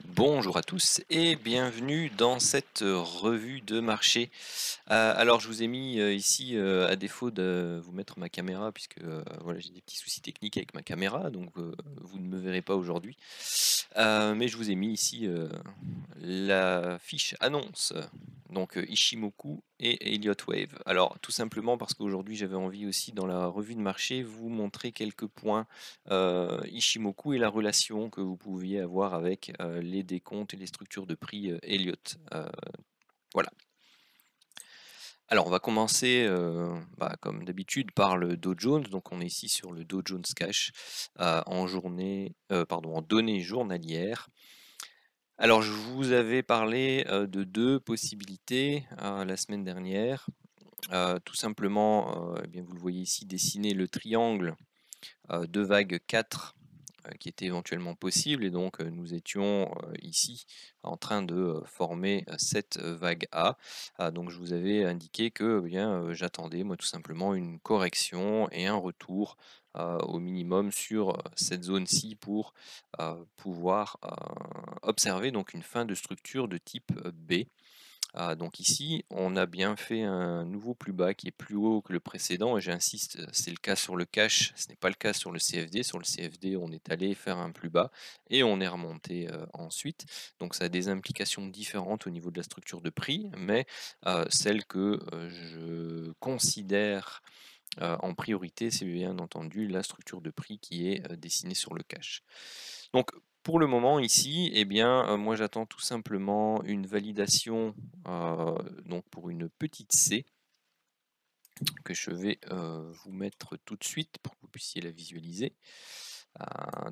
Bonjour à tous et bienvenue dans cette revue de marché. Alors je vous ai mis ici, à défaut de vous mettre ma caméra puisque voilà, j'ai des petits soucis techniques avec ma caméra, donc vous ne me verrez pas aujourd'hui. Mais je vous ai mis ici la fiche annonce, donc Ishimoku et Elliott Wave. Alors tout simplement parce qu'aujourd'hui j'avais envie aussi dans la revue de marché vous montrer quelques points Ishimoku et la relation que vous pouviez avoir avec les décomptes et les structures de prix Elliott. Voilà. Alors on va commencer comme d'habitude par le Dow Jones. Donc on est ici sur le Dow Jones Cash en données journalières. Alors je vous avais parlé de deux possibilités la semaine dernière. Tout simplement, eh bien vous le voyez ici dessiner le triangle de vague 4 qui était éventuellement possible, et donc nous étions ici en train de former cette vague A. Donc je vous avais indiqué que eh bien j'attendais moi tout simplement une correction et un retour au minimum sur cette zone-ci pour pouvoir observer donc une fin de structure de type B. Donc ici, on a bien fait un nouveau plus bas qui est plus haut que le précédent, et j'insiste, c'est le cas sur le cash, ce n'est pas le cas sur le CFD. Sur le CFD, on est allé faire un plus bas et on est remonté ensuite. Donc ça a des implications différentes au niveau de la structure de prix, mais celle que je considère en priorité, c'est bien entendu la structure de prix qui est dessinée sur le cash. Donc pour le moment ici, eh bien, moi j'attends tout simplement une validation donc pour une petite C que je vais vous mettre tout de suite pour que vous puissiez la visualiser.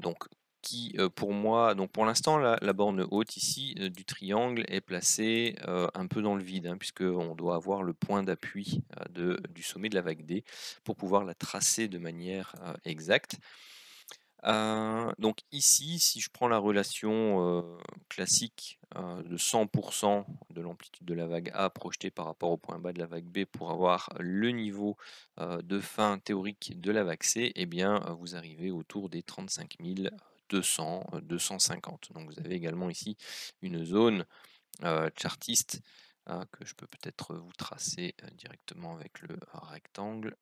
Donc qui pour moi, donc pour l'instant la borne haute ici du triangle est placée un peu dans le vide, hein, puisqu'on doit avoir le point d'appui du sommet de la vague D pour pouvoir la tracer de manière exacte. Donc ici, si je prends la relation classique de 100% de l'amplitude de la vague A projetée par rapport au point bas de la vague B pour avoir le niveau de fin théorique de la vague C, eh bien vous arrivez autour des 35 200, 250. Donc vous avez également ici une zone chartiste que je peux peut-être vous tracer directement avec le rectangle.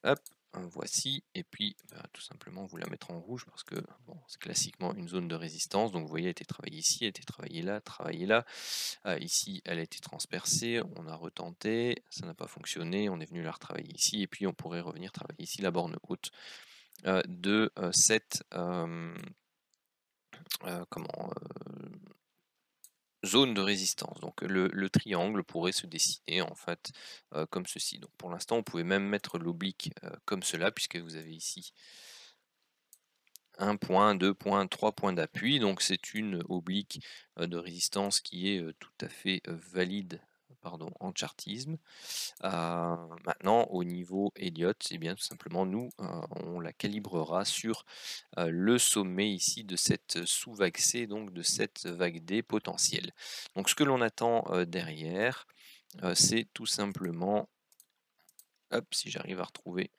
Hop, voici, et puis tout simplement vous la mettre en rouge parce que bon, c'est classiquement une zone de résistance. Donc vous voyez, elle a été travaillée ici, elle a été travaillée là. Ici, elle a été transpercée, on a retenté, ça n'a pas fonctionné, on est venu la retravailler ici, et puis on pourrait revenir travailler ici la borne haute de cette comment zone de résistance. Donc le triangle pourrait se dessiner en fait comme ceci. Donc pour l'instant, on pouvait même mettre l'oblique comme cela, puisque vous avez ici un point, 2 points, 3 points d'appui. Donc c'est une oblique de résistance qui est tout à fait valide, pardon, en chartisme. Maintenant, au niveau Elliott, eh bien tout simplement nous on la calibrera sur le sommet ici de cette sous-vague C, donc de cette vague D potentielle. Donc ce que l'on attend derrière, c'est tout simplement, hop, si j'arrive à retrouver,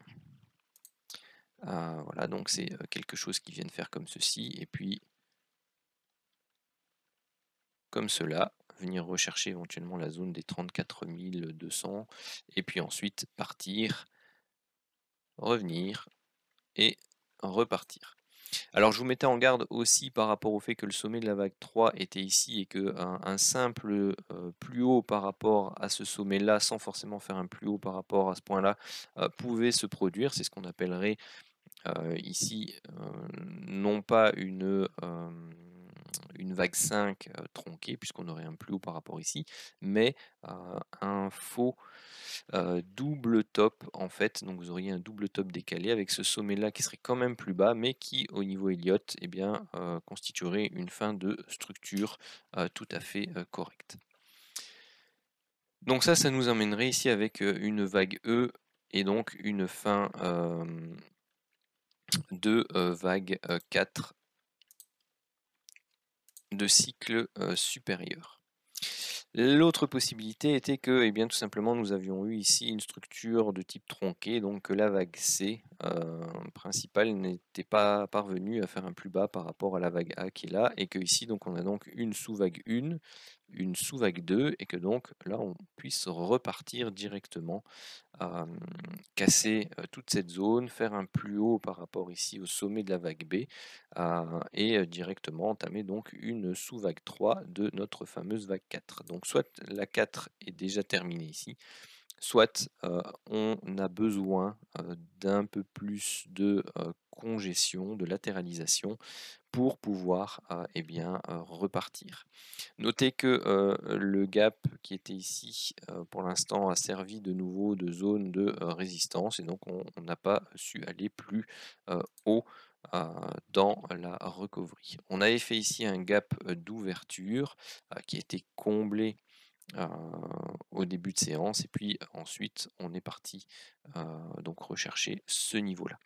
voilà, donc c'est quelque chose qui vient de faire comme ceci, et puis comme cela, venir rechercher éventuellement la zone des 34 200, et puis ensuite partir, revenir et repartir. Alors je vous mettais en garde aussi par rapport au fait que le sommet de la vague 3 était ici, et que un simple plus haut par rapport à ce sommet-là, sans forcément faire un plus haut par rapport à ce point-là, pouvait se produire. C'est ce qu'on appellerait ici non pas une vague 5 tronquée, puisqu'on aurait un plus haut par rapport ici, mais un faux double top en fait. Donc vous auriez un double top décalé avec ce sommet là qui serait quand même plus bas, mais qui au niveau Elliott, eh bien constituerait une fin de structure tout à fait correcte. Donc ça nous emmènerait ici avec une vague E, et donc une fin de vague 4 de cycle supérieur. L'autre possibilité était que, eh bien, tout simplement, nous avions eu ici une structure de type tronqué, donc que la vague C principale n'était pas parvenue à faire un plus bas par rapport à la vague A qui est là, et que ici, donc, on a donc une sous-vague 1, une sous-vague 2, et que donc là, on puisse repartir directement casser toute cette zone, faire un plus haut par rapport ici au sommet de la vague B et directement entamer donc une sous-vague 3 de notre fameuse vague 4. Donc soit la 4 est déjà terminée ici, soit on a besoin d'un peu plus de congestion, de latéralisation pour pouvoir eh bien, repartir. Notez que le gap qui était ici pour l'instant a servi de nouveau de zone de résistance, et donc on n'a pas su aller plus haut dans la recovery. On avait fait ici un gap d'ouverture qui a été comblé au début de séance, et puis ensuite on est parti donc rechercher ce niveau-là.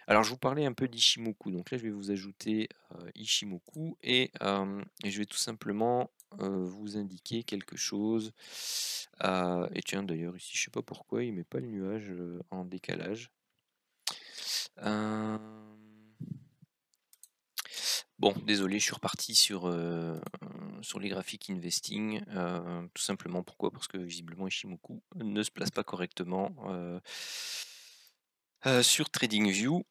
Alors je vous parlais un peu d'Ishimoku, donc là je vais vous ajouter Ishimoku et je vais tout simplement vous indiquer quelque chose. Et tiens, d'ailleurs ici je sais pas pourquoi il met pas le nuage en décalage. Euh, Bon, désolé, je suis reparti sur les graphiques investing. Tout simplement pourquoi? Parce que visiblement Ishimoku ne se place pas correctement sur TradingView.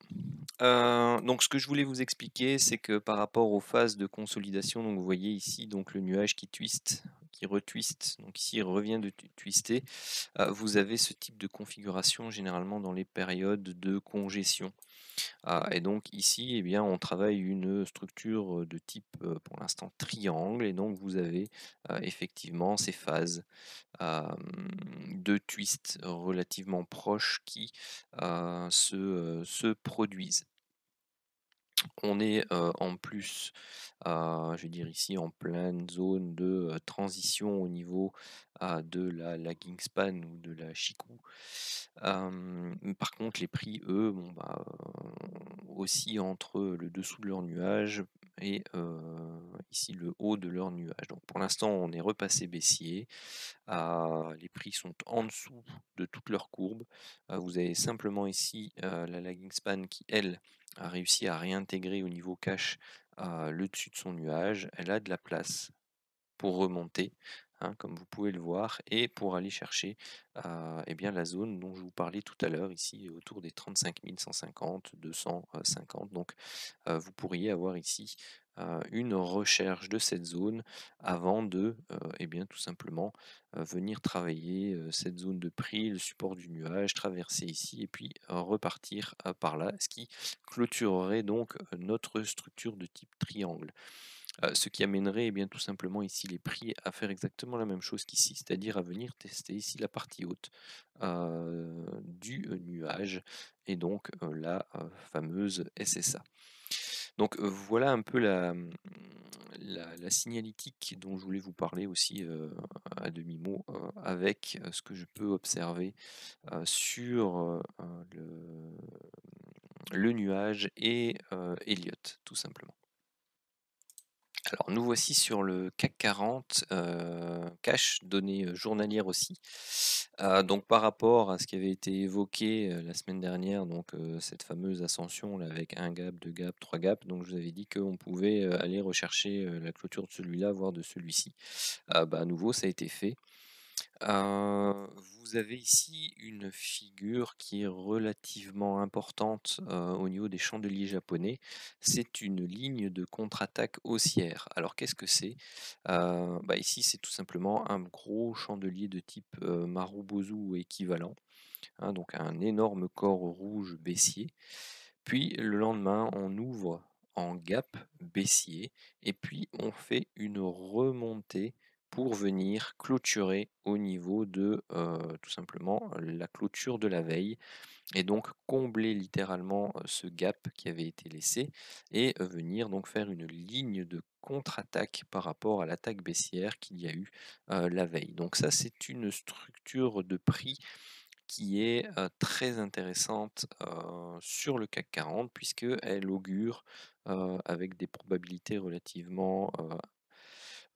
Donc ce que je voulais vous expliquer, c'est que par rapport aux phases de consolidation, donc vous voyez ici donc le nuage qui twist, qui retwist, donc ici il revient de twister, vous avez ce type de configuration généralement dans les périodes de congestion. Et donc ici, eh bien, on travaille une structure de type pour l'instant triangle, et donc vous avez effectivement ces phases de twist relativement proches qui se produisent. On est en plus, je vais dire ici, en pleine zone de transition au niveau de la lagging span ou de la Chikou. Par contre, les prix, eux, bon, bah, oscillent entre le dessous de leur nuage et ici le haut de leur nuage. Donc pour l'instant, on est repassé baissier. Les prix sont en dessous de toutes leurs courbes. Vous avez simplement ici la lagging span qui, elle, a réussi à réintégrer au niveau cash le dessus de son nuage. Elle a de la place pour remonter, hein, comme vous pouvez le voir, et pour aller chercher eh bien, la zone dont je vous parlais tout à l'heure, ici autour des 35 150, 250. Donc vous pourriez avoir ici une recherche de cette zone avant de eh bien, tout simplement venir travailler cette zone de prix, le support du nuage, traverser ici et puis repartir par là, ce qui clôturerait donc notre structure de type triangle. Ce qui amènerait eh bien, tout simplement ici les prix à faire exactement la même chose qu'ici, c'est-à-dire à venir tester ici la partie haute du nuage, et donc la fameuse SSA. Donc voilà un peu la signalétique dont je voulais vous parler aussi à demi-mot, avec ce que je peux observer sur le nuage et Elliott, tout simplement. Alors nous voici sur le CAC 40 cash, données journalières aussi. Donc par rapport à ce qui avait été évoqué la semaine dernière, donc cette fameuse ascension là, avec un gap, deux gaps, trois gaps, donc je vous avais dit qu'on pouvait aller rechercher la clôture de celui-là, voire de celui-ci. Bah, à nouveau, ça a été fait. Vous avez ici une figure qui est relativement importante au niveau des chandeliers japonais. C'est une ligne de contre-attaque haussière. Alors qu'est-ce que c'est? Bah, ici, c'est tout simplement un gros chandelier de type Marubozu ou équivalent, hein, donc un énorme corps rouge baissier. Puis le lendemain, on ouvre en gap baissier, et puis on fait une remontée pour venir clôturer au niveau de tout simplement la clôture de la veille, et donc combler littéralement ce gap qui avait été laissé, et venir donc faire une ligne de contre-attaque par rapport à l'attaque baissière qu'il y a eu la veille. Donc ça, c'est une structure de prix qui est très intéressante sur le CAC 40, puisqu'elle augure avec des probabilités relativement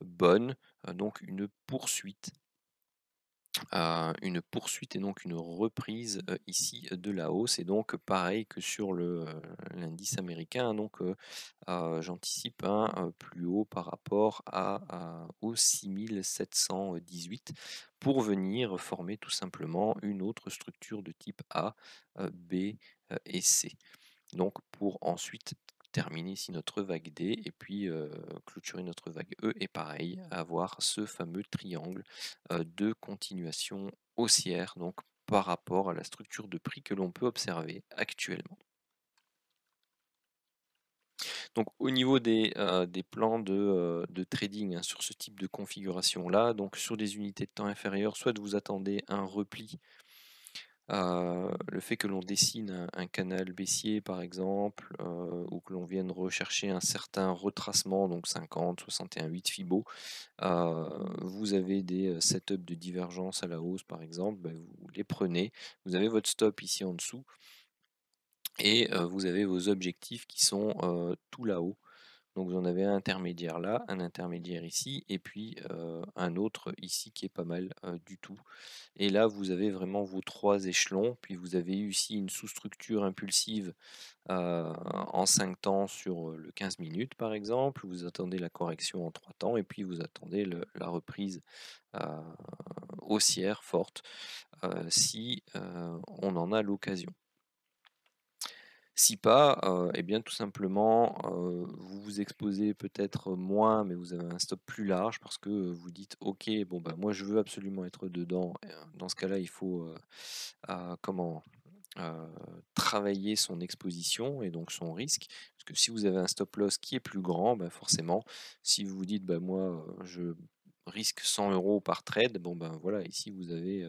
bonne, donc une poursuite et donc une reprise, ici, de la hausse et donc pareil que sur l'indice américain, donc j'anticipe un, plus haut par rapport aux 6718 pour venir former tout simplement une autre structure de type A, B, et C. Donc pour ensuite terminer ici notre vague D et puis clôturer notre vague E et pareil, avoir ce fameux triangle de continuation haussière, donc par rapport à la structure de prix que l'on peut observer actuellement. Donc au niveau des plans de trading, hein, sur ce type de configuration-là, donc sur des unités de temps inférieures, soit vous attendez un repli. Le fait que l'on dessine un canal baissier par exemple, ou que l'on vienne rechercher un certain retracement, donc 50, 61,8 Fibo, vous avez des, setups de divergence à la hausse par exemple, bah, vous les prenez. Vous avez votre stop ici en dessous et vous avez vos objectifs qui sont, tout là-haut. Donc vous en avez un intermédiaire là, un intermédiaire ici et puis, un autre ici qui est pas mal, du tout. Et là, vous avez vraiment vos 3 échelons, puis vous avez eu ici une sous-structure impulsive, en 5 temps sur, le 15 minutes par exemple. Vous attendez la correction en 3 temps et puis vous attendez la reprise, heu, haussière forte, si, on en a l'occasion. Si pas, et bien tout simplement, vous vous exposez peut-être moins, mais vous avez un stop plus large parce que, vous dites: «OK, bon, bah, moi je veux absolument être dedans» et dans ce cas-là, il faut, comment? Heu, travailler son exposition et donc son risque. Parce que si vous avez un stop loss qui est plus grand, bah, forcément, si vous vous dites: «Bah, moi, je risque 100 € par trade», bon, ben, voilà, ici vous avez,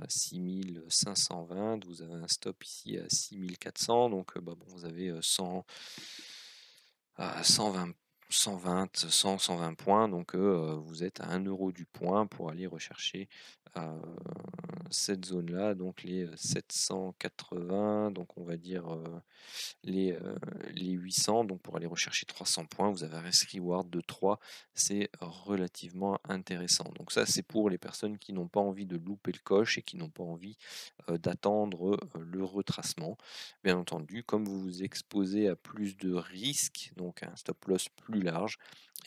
6520, vous avez un stop ici à 6400 donc bah, bon, vous avez, 120 120 points donc vous êtes à 1 € du point pour aller rechercher, heu, cette zone-là, donc les, 780 donc on va dire, les, heu, les 800 donc pour aller rechercher 300 points, vous avez un risk reward de 3, c'est relativement intéressant. Donc ça, c'est pour les personnes qui n'ont pas envie de louper le coche et qui n'ont pas envie, d'attendre, le retracement. Bien entendu, comme vous vous exposez à plus de risques, donc à un stop loss plus large,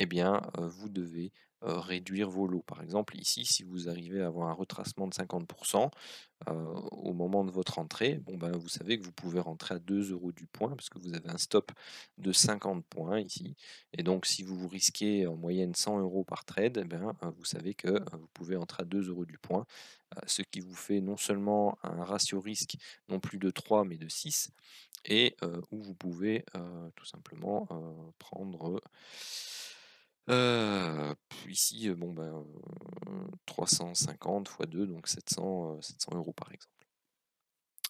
eh bien, vous devez, réduire vos lots. Par exemple, ici, si vous arrivez à avoir un retracement de 50 heu, au moment de votre entrée, bon, ben, vous savez que vous pouvez rentrer à 2 € du point parce que vous avez un stop de 50 points ici et donc si vous risquez en moyenne 100 € par trade, eh bien, vous savez que, vous pouvez entrer à 2 € du point, ce qui vous fait non seulement un ratio risque non plus de 3 mais de 6 et où vous pouvez, tout simplement, prendre, ici, bon, ben, 350 fois 2 donc 700 € par exemple.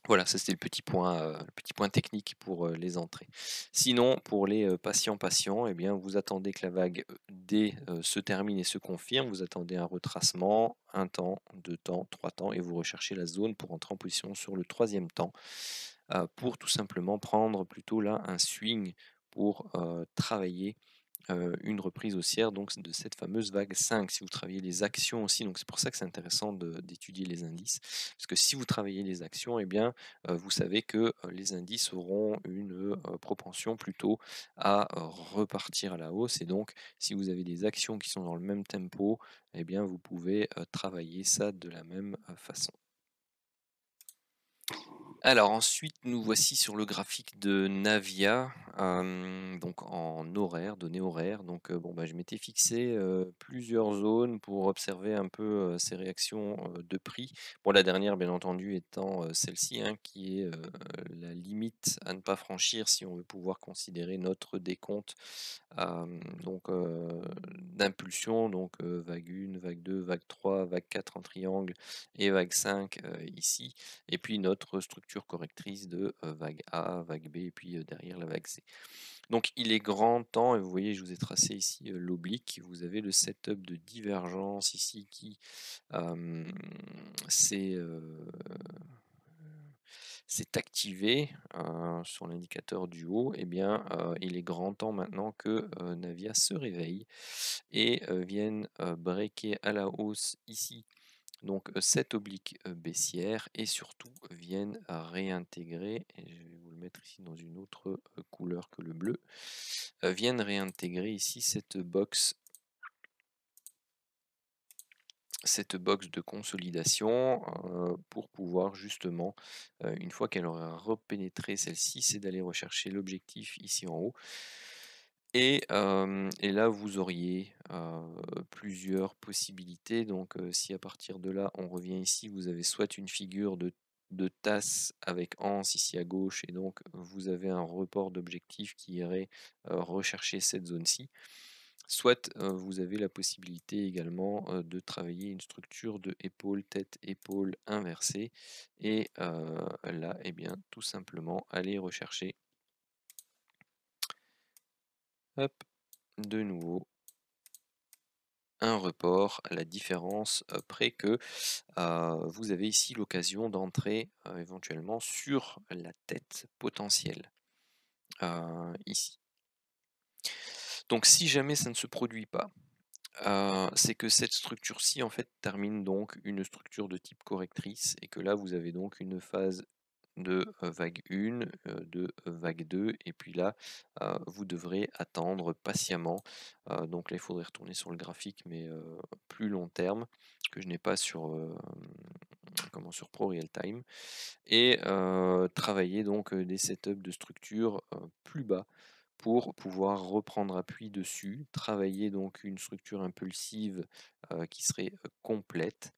Voilà, ça c'était le petit point technique pour, les entrées. Sinon, pour les, patients, eh bien, vous attendez que la vague, D, se termine et se confirme. Vous attendez un retracement, un temps, 2 temps, 3 temps et vous recherchez la zone pour entrer en position sur le troisième temps, pour tout simplement prendre plutôt là un swing pour, travailler une reprise haussière donc de cette fameuse vague 5. Si vous travaillez les actions aussi, donc c'est pour ça que c'est intéressant d'étudier les indices, parce que si vous travaillez les actions, eh bien, vous savez que les indices auront une propension plutôt à repartir à la hausse. Et donc, si vous avez des actions qui sont dans le même tempo, eh bien, vous pouvez travailler ça de la même façon. Alors ensuite, nous voici sur le graphique de Navia, donc en horaire, données horaires. Donc, bon, bah, je m'étais fixé, plusieurs zones pour observer un peu, ces réactions, de prix. Bon, la dernière, bien entendu, étant, celle-ci, hein, qui est, la limite à ne pas franchir si on veut pouvoir considérer notre décompte, donc, d'impulsion, donc, vague 1, vague 2, vague 3, vague 4 en triangle et vague 5, ici. Et puis notre structure correctrice de, vague A, vague B et puis, derrière la vague C. Donc il est grand temps et vous voyez, je vous ai tracé ici, l'oblique. Vous avez le setup de divergence ici qui, s'est, s'est activé sur l'indicateur du haut, eh bien, il est grand temps maintenant que Navia se réveille et vienne breaker à la hausse ici donc cette oblique baissière et surtout viennent réintégrer, et je vais vous le mettre ici dans une autre couleur que le bleu, viennent réintégrer ici cette box de consolidation pour pouvoir justement, une fois qu'elle aura repénétré celle-ci, c'est d'aller rechercher l'objectif ici en haut. Et là, vous auriez plusieurs possibilités. Donc, si à partir de là, on revient ici, vous avez soit une figure de tasse avec anse ici à gauche, et donc vous avez un report d'objectif qui irait rechercher cette zone-ci. Soit vous avez la possibilité également de travailler une structure de épaule, tête, épaule inversée. Et là, eh bien, tout simplement, aller rechercher, hop, de nouveau un report, à la différence près que vous avez ici l'occasion d'entrer éventuellement sur la tête potentielle ici. Donc si jamais ça ne se produit pas, c'est que cette structure-ci en fait termine donc une structure de type correctrice et que là vous avez donc une phase de vague 1, de vague 2 et puis là vous devrez attendre patiemment. Donc là il faudrait retourner sur le graphique mais plus long terme que je n'ai pas sur, sur Pro Real Time et travailler donc des setups de structure plus bas pour pouvoir reprendre appui dessus, travailler donc une structure impulsive qui serait complète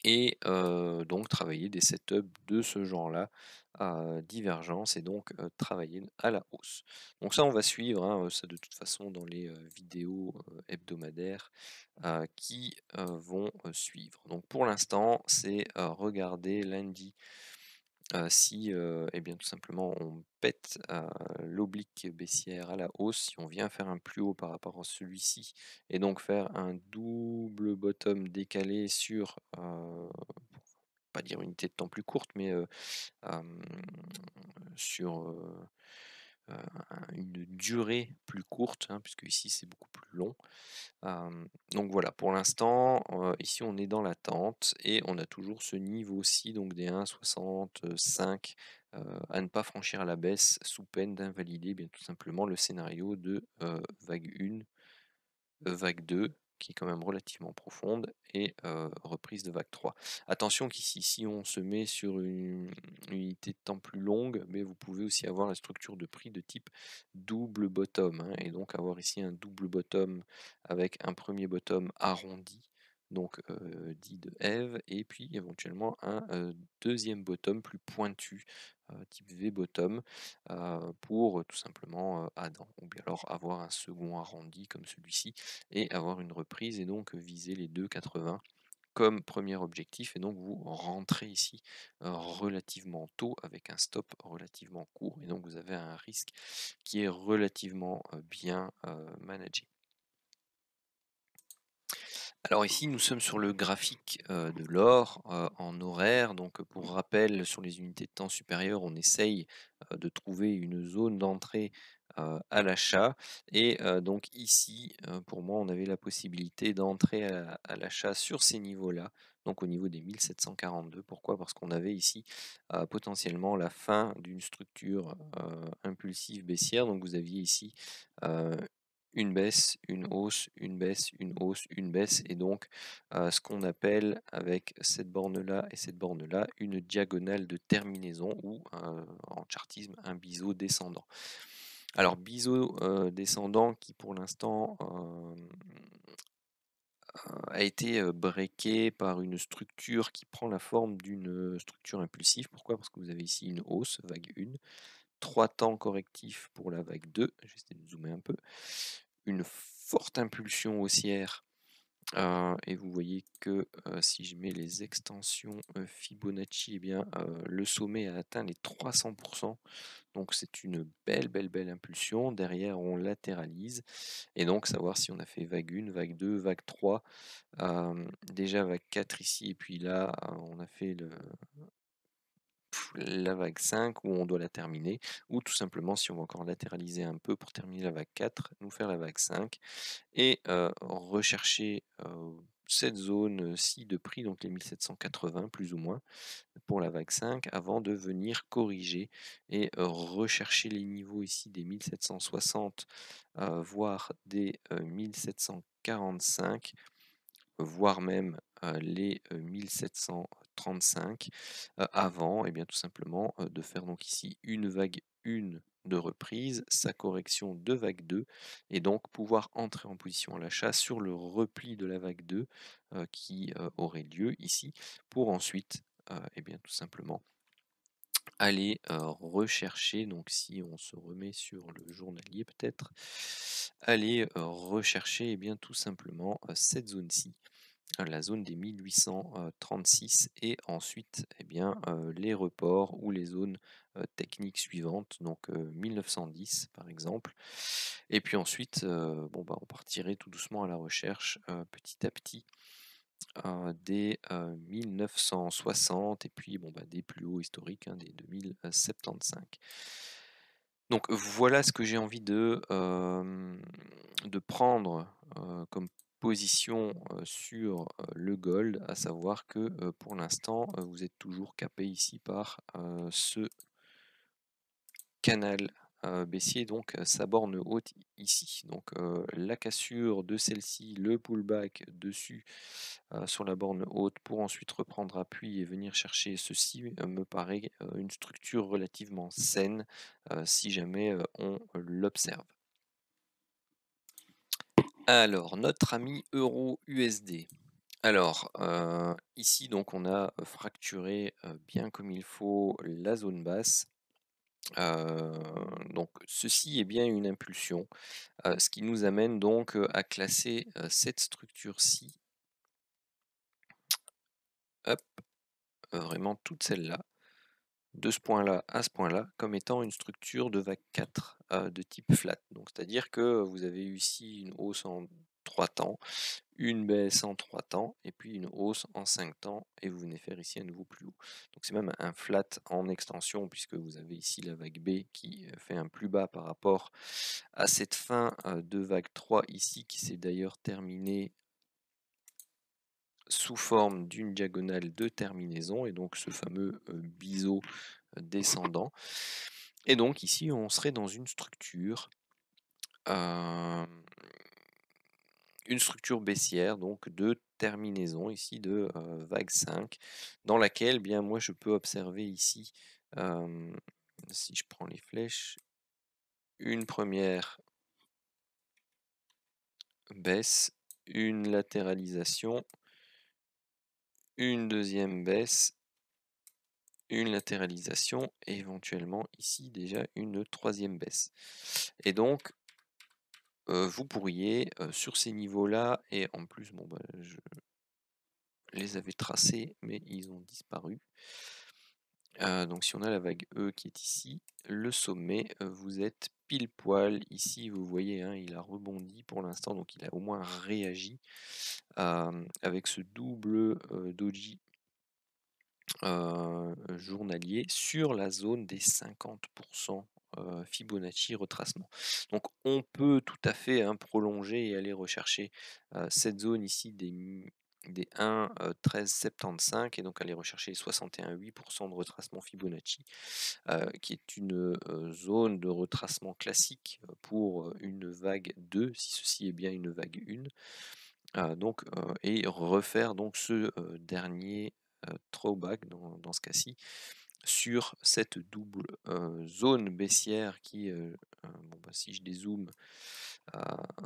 et donc travailler des setups de ce genre-là, divergence et donc travailler à la hausse. Donc ça on va suivre, hein, ça de toute façon dans les vidéos hebdomadaires qui vont suivre. Donc pour l'instant c'est regarder lundi si eh bien tout simplement on pète l'oblique baissière à la hausse, si on vient faire un plus haut par rapport à celui-ci et donc faire un double bottom décalé sur, pas dire une unité de temps plus courte, mais hem, sur, une durée plus courte, hein, puisque ici c'est beaucoup plus long. Donc voilà, pour l'instant, ici on est dans l'attente et on a toujours ce niveau-ci, donc des 1,65 à ne pas franchir à la baisse sous peine d'invalider bien tout simplement le scénario de vague 1, vague 2 qui est quand même relativement profonde et reprise de vague 3. Attention qu'ici, si on se met sur une unité de temps plus longue, mais vous pouvez aussi avoir la structure de prix de type double bottom, hein, et donc avoir ici un double bottom avec un premier bottom arrondi, donc dit de Eve, et puis éventuellement un deuxième bottom plus pointu, type V bottom, pour tout simplement Adam, ou bien alors avoir un second arrondi comme celui-ci et avoir une reprise et donc viser les 2,80 comme premier objectif et donc vous rentrez ici relativement tôt avec un stop relativement court et donc vous avez un risque qui est relativement bien managé. Alors ici, nous sommes sur le graphique de l'or en horaire. Donc pour rappel, sur les unités de temps supérieures, on essaye de trouver une zone d'entrée à l'achat. Et donc ici, pour moi, on avait la possibilité d'entrer à l'achat sur ces niveaux-là, donc au niveau des 1742. Pourquoi? Parce qu'on avait ici potentiellement la fin d'une structure impulsive baissière. Donc vous aviez ici une baisse, une hausse, une baisse, une hausse, une baisse, et donc ce qu'on appelle avec cette borne-là et cette borne-là une diagonale de terminaison ou en chartisme un biseau descendant. Alors biseau descendant qui pour l'instant a été breaké par une structure qui prend la forme d'une structure impulsive. Pourquoi? Parce que vous avez ici une hausse, vague 1, 3 temps correctifs pour la vague 2, je vais essayer de zoomer un peu, une forte impulsion haussière et vous voyez que si je mets les extensions Fibonacci, eh bien, le sommet a atteint les 300%, donc c'est une belle impulsion. Derrière on latéralise et donc savoir si on a fait vague 1, vague 2, vague 3, déjà vague 4 ici et puis là on a fait la vague 5 où on doit la terminer, ou tout simplement si on va encore latéraliser un peu pour terminer la vague 4, nous faire la vague 5 et rechercher cette zone-ci de prix, donc les 1780 plus ou moins, pour la vague 5 avant de venir corriger et rechercher les niveaux ici des 1760, voire des 1745, voire même les 1735, avant et bien tout simplement de faire donc ici une vague 1 de reprise, sa correction de vague 2 et donc pouvoir entrer en position à l'achat sur le repli de la vague 2 qui aurait lieu ici pour ensuite et bien tout simplement aller rechercher, donc si on se remet sur le journalier peut-être, aller rechercher et bien tout simplement cette zone-ci, la zone des 1836 et ensuite eh bien, les reports ou les zones techniques suivantes, donc 1910 par exemple. Et puis ensuite, bon, bah, on partirait tout doucement à la recherche petit à petit des 1960 et puis bon, bah, des plus hauts historiques, hein, des 2075. Donc voilà ce que j'ai envie de prendre comme position sur le gold, à savoir que pour l'instant vous êtes toujours capé ici par ce canal baissier, donc sa borne haute ici. Donc la cassure de celle-ci, le pullback dessus sur la borne haute pour ensuite reprendre appui et venir chercher ceci me paraît une structure relativement saine si jamais on l'observe. Alors, notre ami euro-USD. Alors, ici, donc, on a fracturé bien comme il faut la zone basse. Donc, ceci est bien une impulsion, ce qui nous amène donc à classer cette structure-ci, hop, vraiment toute celle-là, de ce point-là à ce point-là, comme étant une structure de vague 4 de type flat. Donc, c'est-à-dire que vous avez eu ici une hausse en 3 temps, une baisse en 3 temps et puis une hausse en 5 temps et vous venez faire ici un nouveau plus haut. Donc c'est même un flat en extension puisque vous avez ici la vague B qui fait un plus bas par rapport à cette fin de vague 3 ici qui s'est d'ailleurs terminée sous forme d'une diagonale de terminaison et donc ce fameux biseau descendant. Et donc ici on serait dans une structure baissière donc de terminaison ici de vague 5 dans laquelle bien moi je peux observer ici si je prends les flèches une première baisse, une latéralisation, une deuxième baisse, une latéralisation et éventuellement ici déjà une troisième baisse. Et donc vous pourriez sur ces niveaux-là et en plus bon bah, je les avais tracés mais ils ont disparu. Donc si on a la vague E qui est ici, le sommet, vous êtes pile poil ici, vous voyez, hein, il a rebondi pour l'instant, donc il a au moins réagi avec ce double doji journalier sur la zone des 50% Fibonacci retracement. Donc on peut tout à fait hein, prolonger et aller rechercher cette zone ici des 1 13,75 et donc aller rechercher les 61,8% de retracement Fibonacci qui est une zone de retracement classique pour une vague 2 si ceci est bien une vague 1 donc et refaire donc ce dernier throwback dans ce cas-ci sur cette double zone baissière qui bon, bah, si je dézoome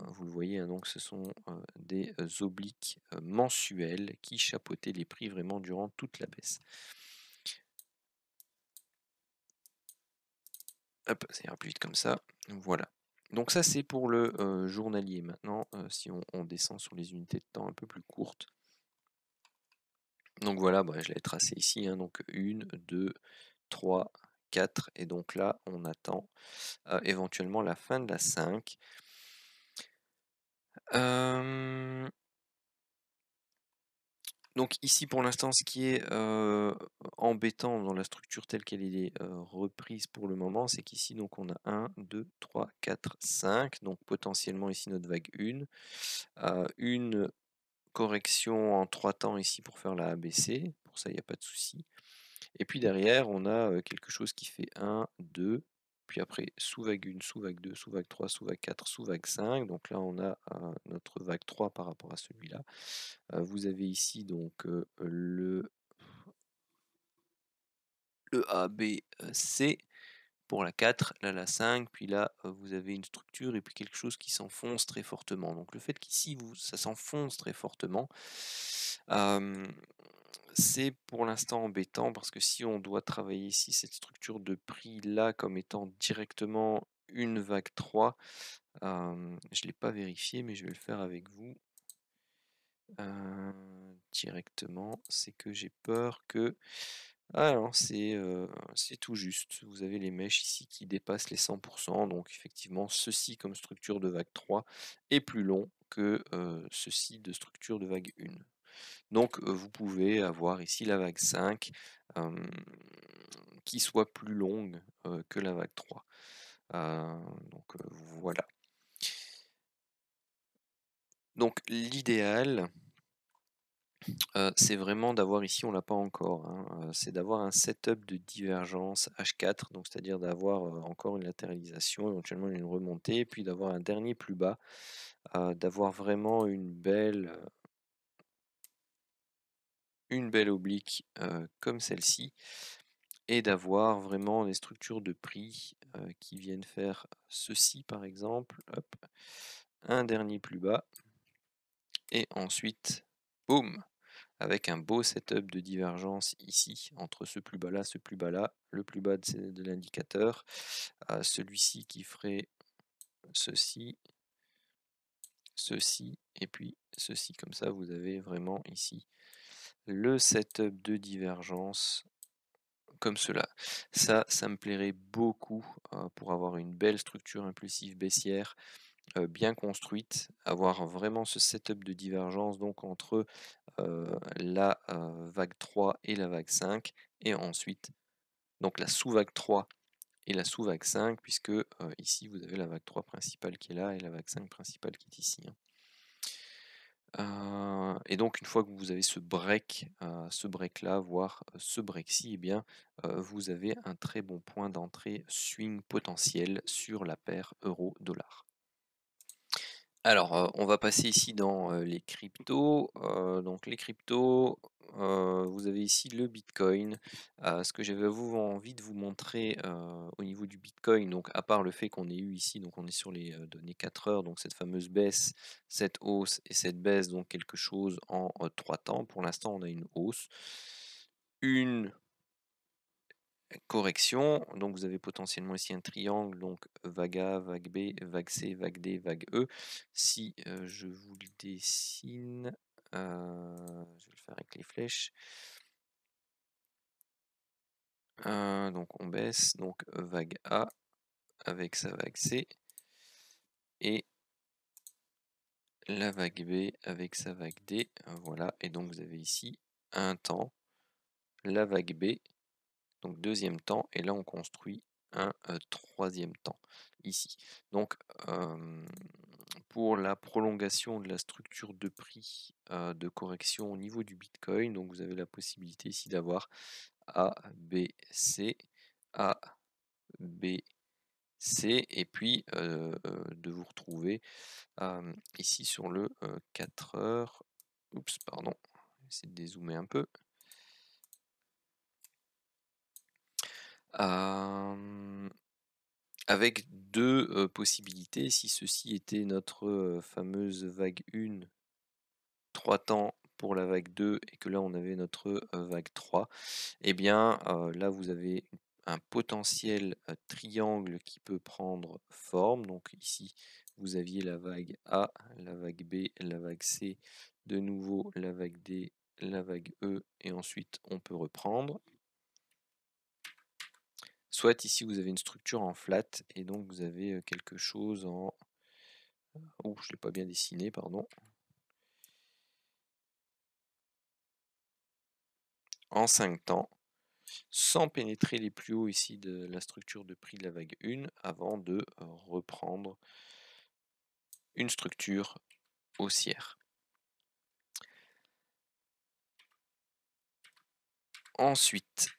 vous le voyez hein, donc ce sont des obliques mensuels qui chapeautaient les prix vraiment durant toute la baisse. Hop, ça ira plus vite comme ça, voilà. Donc ça c'est pour le journalier. Maintenant si on descend sur les unités de temps un peu plus courtes, donc voilà, bah, je l'ai tracé ici, hein, donc 1, 2, 3, 4 et donc là on attend éventuellement la fin de la 5. Donc ici pour l'instant ce qui est embêtant dans la structure telle qu'elle est reprise pour le moment, c'est qu'ici donc on a 1, 2, 3, 4, 5, donc potentiellement ici notre vague 1, une correction en 3 temps ici pour faire la ABC, pour ça il n'y a pas de souci. Et puis derrière on a quelque chose qui fait 1, 2, puis après sous-vague 1, sous-vague 2, sous-vague 3, sous-vague 4, sous-vague 5, donc là on a notre vague 3 par rapport à celui-là. Vous avez ici donc le A, B, C pour la 4, là la 5, puis là vous avez une structure et puis quelque chose qui s'enfonce très fortement. Donc le fait qu'ici ça s'enfonce très fortement, c'est pour l'instant embêtant parce que si on doit travailler ici cette structure de prix là comme étant directement une vague 3, je ne l'ai pas vérifié mais je vais le faire avec vous directement, c'est que j'ai peur que... Ah non, c'est tout juste. Vous avez les mèches ici qui dépassent les 100%, donc effectivement, ceci comme structure de vague 3 est plus long que ceci de structure de vague 1. Donc vous pouvez avoir ici la vague 5 qui soit plus longue que la vague 3. Donc voilà. Donc l'idéal, c'est vraiment d'avoir ici, on l'a pas encore, hein, c'est d'avoir un setup de divergence H4, donc c'est-à-dire d'avoir encore une latéralisation, éventuellement une remontée, et puis d'avoir un dernier plus bas, d'avoir vraiment une belle oblique comme celle-ci, et d'avoir vraiment des structures de prix qui viennent faire ceci par exemple, hop, un dernier plus bas, et ensuite, boum, avec un beau setup de divergence ici, entre ce plus bas là, ce plus bas là, le plus bas de l'indicateur, celui-ci qui ferait ceci, ceci, et puis ceci, comme ça vous avez vraiment ici le setup de divergence comme cela. Ça me plairait beaucoup pour avoir une belle structure impulsive baissière bien construite, avoir vraiment ce setup de divergence donc entre la vague 3 et la vague 5, et ensuite donc la sous-vague 3 et la sous-vague 5, puisque ici vous avez la vague 3 principale qui est là et la vague 5 principale qui est ici, hein. Et donc une fois que vous avez ce break là, voire ce break-ci, eh bien vous avez un très bon point d'entrée swing potentiel sur la paire euro-dollar. Alors, on va passer ici dans les cryptos. Donc les cryptos, vous avez ici le Bitcoin. Ce que j'avais envie de vous montrer au niveau du Bitcoin, donc à part le fait qu'on ait eu ici, donc on est sur les données 4 heures, donc cette fameuse baisse, cette hausse et cette baisse, donc quelque chose en 3 temps. Pour l'instant, on a une hausse, une correction, donc vous avez potentiellement ici un triangle, donc vague A, vague B, vague C, vague D, vague E. Si je vous le dessine, je vais le faire avec les flèches. Donc on baisse, donc vague A avec sa vague C, et la vague B avec sa vague D. Voilà, et donc vous avez ici un temps, la vague B, donc deuxième temps, et là on construit un troisième temps ici. Donc pour la prolongation de la structure de prix de correction au niveau du Bitcoin, donc vous avez la possibilité ici d'avoir A, B, C, A, B, C, et puis de vous retrouver ici sur le 4 heures. Oups, pardon, je vais essayer de dézoomer un peu. Avec deux possibilités, si ceci était notre fameuse vague 1, 3 temps pour la vague 2, et que là on avait notre vague 3, et bien là vous avez un potentiel triangle qui peut prendre forme. Donc ici vous aviez la vague A, la vague B, la vague C, de nouveau la vague D, la vague E, et ensuite on peut reprendre. Soit ici vous avez une structure en flat, et donc vous avez quelque chose en... Oh, je ne l'ai pas bien dessiné, pardon. en 5 temps, sans pénétrer les plus hauts ici de la structure de prix de la vague 1, avant de reprendre une structure haussière. Ensuite,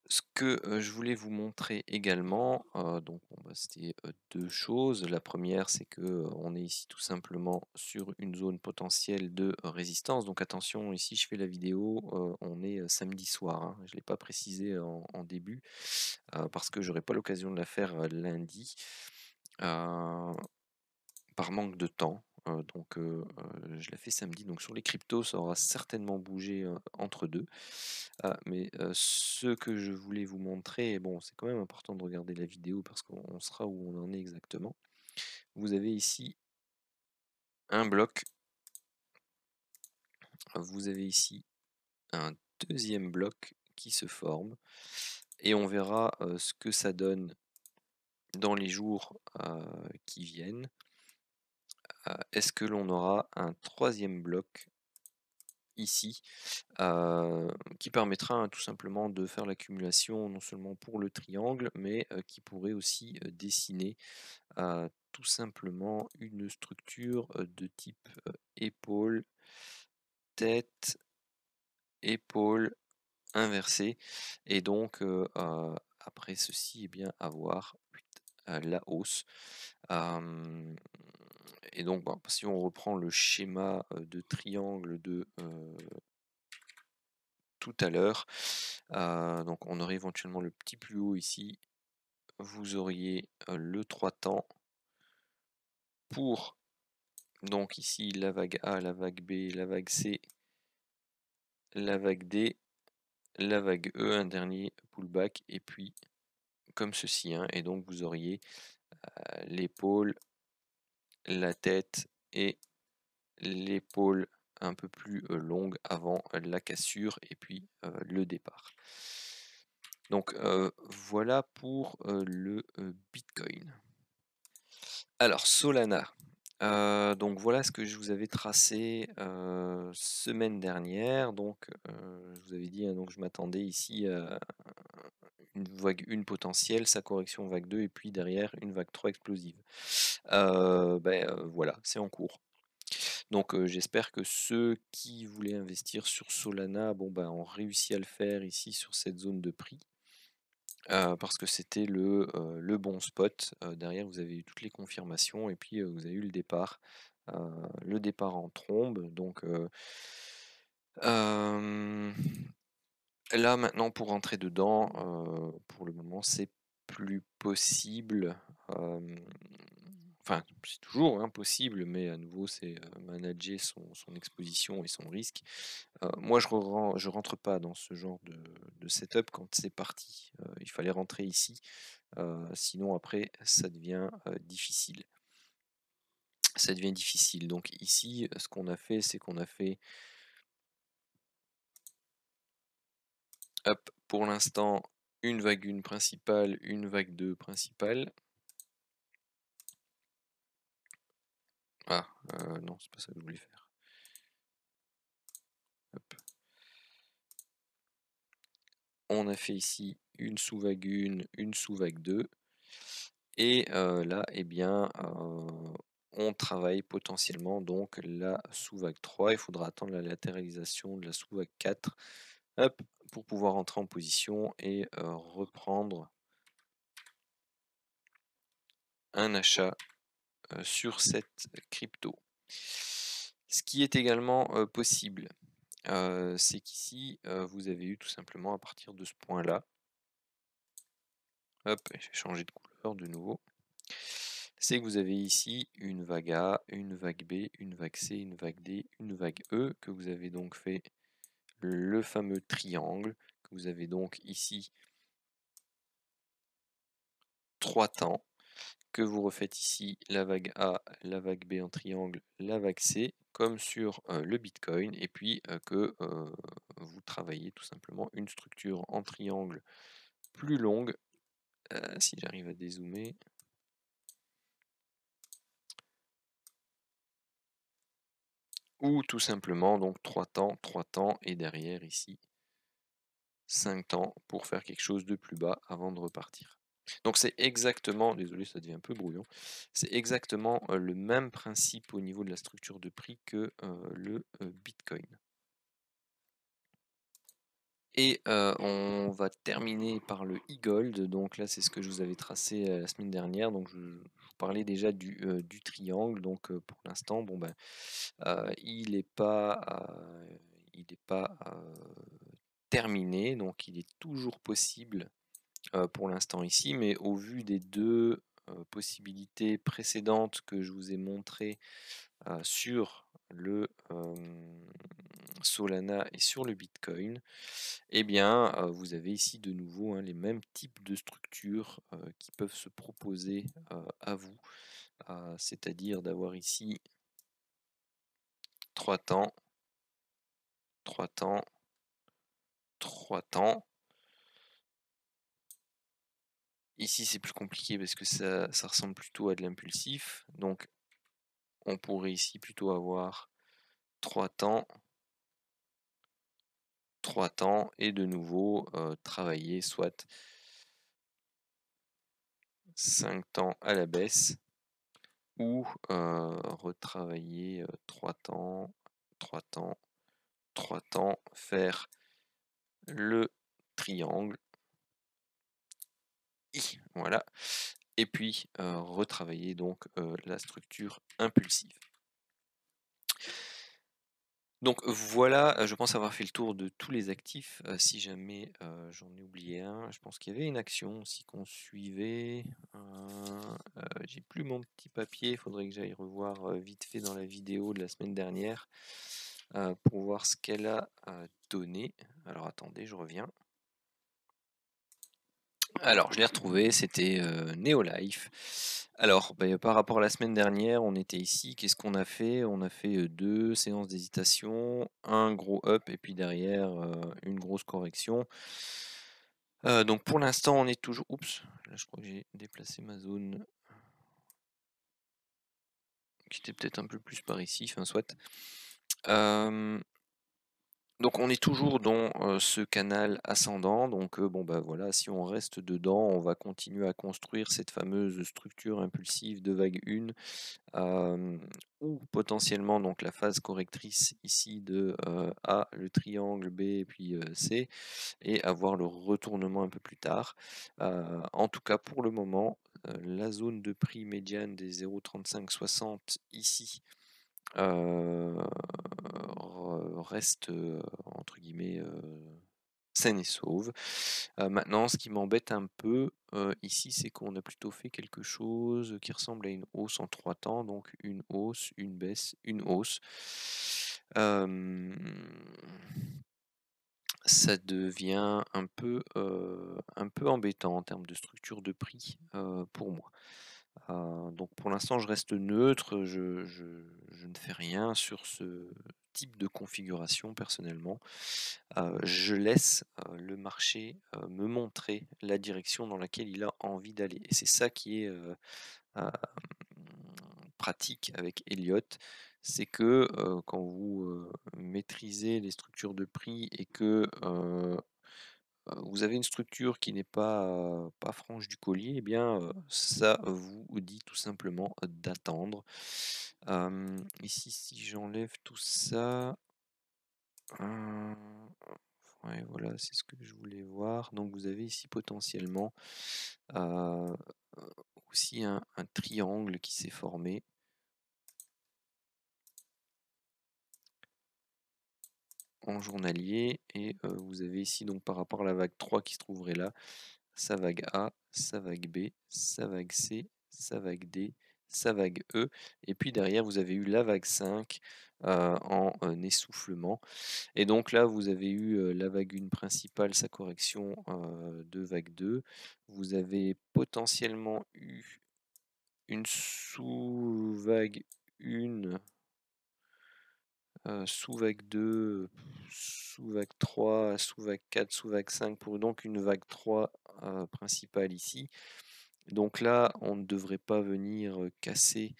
ce que je voulais vous montrer également, donc c'était 2 choses. La première, c'est que on est ici tout simplement sur une zone potentielle de résistance. Donc attention, ici je fais la vidéo, on est samedi soir, hein. Je ne l'ai pas précisé en début, parce que j'aurai pas l'occasion de la faire lundi, par manque de temps. Donc je la fais samedi. Donc sur les cryptos, ça aura certainement bougé entre deux. Mais ce que je voulais vous montrer, et bon, c'est quand même important de regarder la vidéo parce qu'on sera où on en est exactement. Vous avez ici un bloc, vous avez ici un deuxième bloc qui se forme, et on verra ce que ça donne dans les jours qui viennent. Est-ce que l'on aura un troisième bloc ici, qui permettra tout simplement de faire l'accumulation non seulement pour le triangle, mais qui pourrait aussi dessiner tout simplement une structure de type épaule, tête, épaule inversée, et donc après ceci, eh bien avoir la hausse. Et donc si on reprend le schéma de triangle de tout à l'heure, donc on aurait éventuellement le petit plus haut ici, vous auriez le 3 temps pour donc ici la vague A, la vague B, la vague C, la vague D, la vague E, un dernier pullback, et puis comme ceci, hein, et donc vous auriez l'épaule, la tête et l'épaule un peu plus longue avant la cassure et puis le départ. Donc voilà pour le Bitcoin. Alors Solana. Donc voilà ce que je vous avais tracé semaine dernière. Donc je vous avais dit, hein, donc je m'attendais ici à une vague 1 potentielle, sa correction vague 2, et puis derrière une vague 3 explosive. Voilà, c'est en cours. Donc j'espère que ceux qui voulaient investir sur Solana ont réussi à le faire ici sur cette zone de prix. Parce que c'était le bon spot. Derrière, vous avez eu toutes les confirmations, et puis vous avez eu le départ en trombe. Donc là maintenant, pour rentrer dedans, pour le moment c'est plus possible. Enfin, c'est toujours impossible, mais à nouveau c'est manager son exposition et son risque. Moi je rentre pas dans ce genre de setup quand c'est parti. Il fallait rentrer ici, sinon après ça devient difficile. Ça devient difficile. Donc ici, ce qu'on a fait, c'est qu'on a fait, hop, pour l'instant, une vague 1 principale, une vague 2 principale. Ah, non, c'est pas ça que je voulais faire. Hop. On a fait ici une sous-vague 1, une sous-vague 2. Et là, eh bien, on travaille potentiellement donc la sous-vague 3. Il faudra attendre la latéralisation de la sous-vague 4, hop, pour pouvoir entrer en position et reprendre un achat sur cette crypto. Ce qui est également possible, c'est qu'ici, vous avez eu tout simplement à partir de ce point-là, hop, j'ai changé de couleur de nouveau, c'est que vous avez ici une vague A, une vague B, une vague C, une vague D, une vague E, que vous avez donc fait le fameux triangle, que vous avez donc ici 3 temps, que vous refaites ici la vague A, la vague B en triangle, la vague C, comme sur le Bitcoin, et puis que vous travaillez tout simplement une structure en triangle plus longue, si j'arrive à dézoomer. Ou tout simplement donc 3 temps, et derrière ici 5 temps pour faire quelque chose de plus bas avant de repartir. Donc c'est exactement, désolé ça devient un peu brouillon, c'est exactement le même principe au niveau de la structure de prix que le Bitcoin. Et on va terminer par le e-gold. Donc là, c'est ce que je vous avais tracé la semaine dernière. Donc je vous parlais déjà du triangle. Donc pour l'instant, bon ben, il n'est pas terminé. Donc il est toujours possible pour l'instant ici. Mais au vu des deux possibilités précédentes que je vous ai montrées sur le Solana et sur le Bitcoin, eh bien, vous avez ici de nouveau les mêmes types de structures qui peuvent se proposer à vous, c'est-à-dire d'avoir ici 3 temps, 3 temps, 3 temps. Ici, c'est plus compliqué parce que ça ressemble plutôt à de l'impulsif. Donc, on pourrait ici plutôt avoir 3 temps, 3 temps et de nouveau travailler soit 5 temps à la baisse ou retravailler 3 temps, 3 temps, 3 temps, faire le triangle, voilà, et puis retravailler donc la structure impulsive. Donc voilà, je pense avoir fait le tour de tous les actifs. Si jamais j'en ai oublié un, je pense qu'il y avait une action aussi qu'on suivait. J'ai plus mon petit papier, il faudrait que j'aille revoir vite fait dans la vidéo de la semaine dernière pour voir ce qu'elle a donné. Alors attendez, je reviens. Alors, je l'ai retrouvé, c'était Neolife. Alors, par rapport à la semaine dernière, on était ici. Qu'est-ce qu'on a fait? On a fait 2 séances d'hésitation, un gros up et puis derrière une grosse correction. Donc pour l'instant, on est toujours. Oups, là je crois que j'ai déplacé ma zone qui était peut-être un peu plus par ici, enfin soit. Donc on est toujours dans ce canal ascendant, donc bon bah voilà, si on reste dedans, on va continuer à construire cette fameuse structure impulsive de vague 1, ou potentiellement donc la phase correctrice ici de A, le triangle B et puis C, et avoir le retournement un peu plus tard. En tout cas pour le moment, la zone de prix médiane des 0,3560 ici reste entre guillemets saine et sauve. Maintenant, ce qui m'embête un peu ici, c'est qu'on a plutôt fait quelque chose qui ressemble à une hausse en 3 temps, donc une hausse, une baisse, une hausse. Ça devient un peu embêtant en termes de structure de prix pour moi. Donc pour l'instant, je reste neutre, je ne fais rien sur ce type de configuration personnellement. Je laisse le marché me montrer la direction dans laquelle il a envie d'aller. Et c'est ça qui est pratique avec Elliott, c'est que quand vous maîtrisez les structures de prix et que vous avez une structure qui n'est pas franche du collier, eh bien ça vous dit tout simplement d'attendre. Ici, si j'enlève tout ça, ouais, voilà, c'est ce que je voulais voir. Donc vous avez ici potentiellement aussi un triangle qui s'est formé. En journalier, et vous avez ici donc par rapport à la vague 3 qui se trouverait là, sa vague A, sa vague B, sa vague C, sa vague D, sa vague E, et puis derrière vous avez eu la vague 5 en essoufflement, et donc là vous avez eu la vague 1 principale, sa correction de vague 2, vous avez potentiellement eu une sous-vague 1, sous-vague 2, sous-vague 3, sous-vague 4, sous-vague 5 pour donc une vague 3 principale ici. Donc là, on ne devrait pas venir casser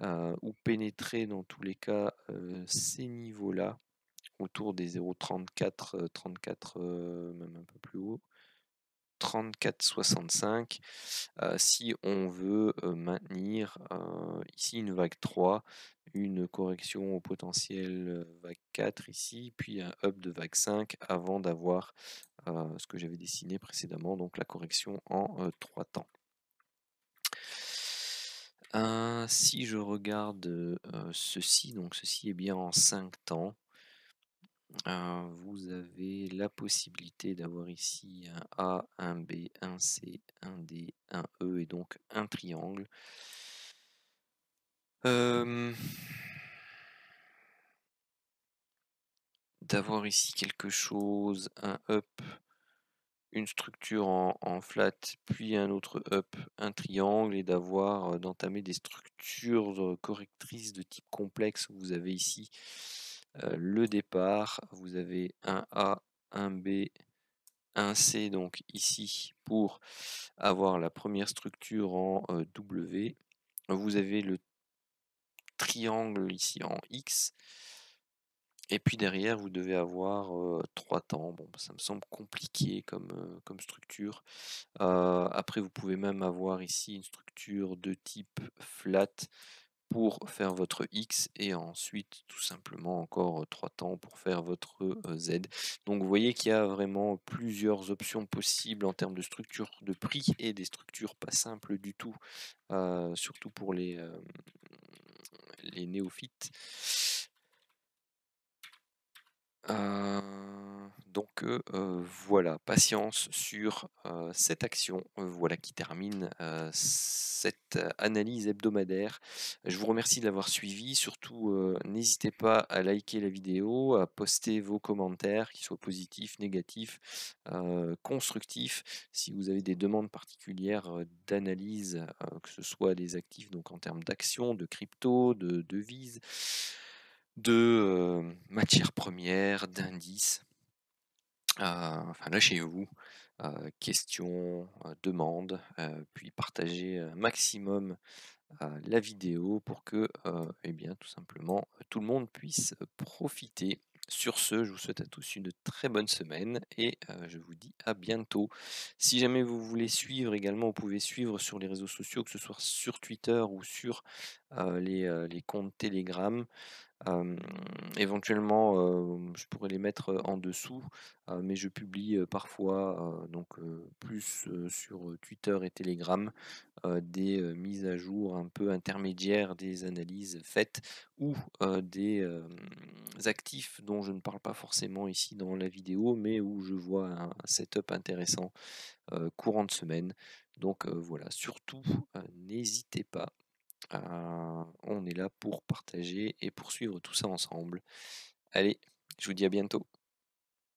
ou pénétrer dans tous les cas ces niveaux-là. autour des 0,34, 34, même un peu plus haut, 34,65. Si on veut maintenir ici une vague 3, une correction au potentiel vague 4 ici, puis un up de vague 5 avant d'avoir ce que j'avais dessiné précédemment, donc la correction en 3 temps. Si je regarde ceci, donc ceci est bien en 5 temps. Vous avez la possibilité d'avoir ici un A, un B, un C, un D, un E et donc un triangle. D'avoir ici quelque chose, un up, une structure en flat, puis un autre up, un triangle, et d'avoir d'entamer des structures correctrices de type complexe. Vous avez ici le départ, vous avez un A, un B, un C, donc ici pour avoir la première structure en W. Vous avez le triangle ici en X. Et puis derrière, vous devez avoir 3 temps. Bon, ça me semble compliqué comme structure. Après, vous pouvez même avoir ici une structure de type flat pour faire votre X, et ensuite tout simplement encore 3 temps pour faire votre Z. Donc vous voyez qu'il y a vraiment plusieurs options possibles en termes de structure de prix, et des structures pas simples du tout, surtout pour les néophytes. Voilà, patience sur cette action. Voilà qui termine cette analyse hebdomadaire. Je vous remercie de l'avoir suivi. Surtout, n'hésitez pas à liker la vidéo, à poster vos commentaires, qu'ils soient positifs, négatifs, constructifs. Si vous avez des demandes particulières d'analyse, que ce soit des actifs, donc en termes d'actions, de crypto, de devises, de matières premières, d'indices. Enfin, lâchez-vous, questions, demandes, puis partagez un maximum la vidéo pour que, eh bien, tout simplement, tout le monde puisse profiter. Sur ce, je vous souhaite à tous une très bonne semaine, et je vous dis à bientôt. Si jamais vous voulez suivre également, vous pouvez suivre sur les réseaux sociaux, que ce soit sur Twitter ou sur les comptes Telegram. Éventuellement, je pourrais les mettre en dessous, mais je publie parfois, plus sur Twitter et Telegram, des mises à jour un peu intermédiaires des analyses faites, ou des actifs dont je ne parle pas forcément ici dans la vidéo, mais où je vois un setup intéressant courant de semaine. Donc voilà, surtout n'hésitez pas. On est là pour partager et poursuivre tout ça ensemble. Allez, je vous dis à bientôt.